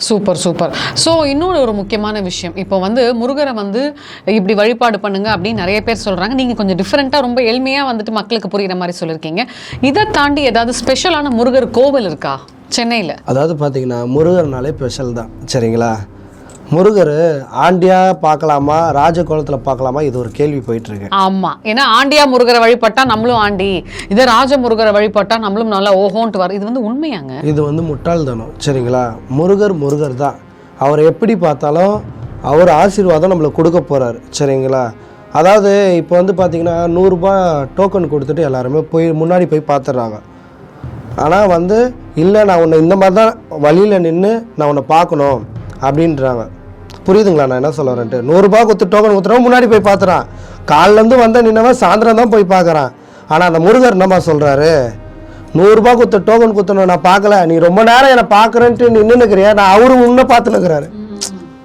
Super super. So இன்னொரு ஒரு முக்கியமான விஷயம், இப்போ வந்து முருகரை வந்து இப்படி வழிபாடு பண்ணுங்க அப்படின்னு நிறைய பேர் சொல்கிறாங்க. நீங்கள் கொஞ்சம் டிஃப்ரெண்ட்டாக ரொம்ப எளிமையாக வந்துட்டு மக்களுக்கு புரிகிற மாதிரி சொல்லியிருக்கீங்க. இதை தாண்டி ஏதாவது ஸ்பெஷலான முருகர் கோவில் இருக்கா சென்னையில்? அதாவது பார்த்தீங்கன்னா முருகர்னாலே ஸ்பெஷல் தான், சரிங்களா? முருகர் ஆண்டியா பார்க்கலாமா, ராஜ கோலத்தில் பார்க்கலாமா, இது ஒரு கேள்வி போயிட்டுருக்கு. ஆமாம், ஏன்னா ஆண்டியா முருகரை வழிபட்டா நம்மளும் ஆண்டி, இதே ராஜ முருகரை வழிபட்டா நம்மளும் நல்லா ஓஹோன்ட்டு வர. இது வந்து உண்மையாங்க? இது வந்து முட்டாள்தனம், சரிங்களா? முருகர் தான். அவர் எப்படி பார்த்தாலும் அவர் ஆசீர்வாதம் நம்மளுக்கு கொடுக்க போகிறாரு, சரிங்களா? அதாவது இப்போ வந்து பார்த்திங்கன்னா 100 ரூபா டோக்கன் கொடுத்துட்டு எல்லாருமே முன்னாடி போய் பார்த்துட்றாங்க. ஆனால் வந்து இல்லை, நான் உன்னை இந்த மாதிரி தான் வழியில் நின்று நான் உன்னை பார்க்கணும் அப்படின்றாங்க. புரியுதுங்களா நான் என்ன சொல்ல வரேன்ட்டு? 100 ரூபா கொடுத்து டோக்கன் கொடுத்துறவன் முன்னாடி போய் பார்த்துறான். காலிலேருந்து வந்த நின்னவன் சாயந்தரம் தான் போய் பார்க்குறான். ஆனால் அந்த முருகர் என்னம்மா சொல்கிறாரு? 100 ரூபா கொடுத்து டோக்கன் கொடுத்தணும், நான் பார்க்கல, நீ ரொம்ப நேரம் என்னை பார்க்குறேன்ட்டு நின்றுனுக்கிறியா, நான் அவரு உன்னை பார்த்துன்னுக்கிறாரு.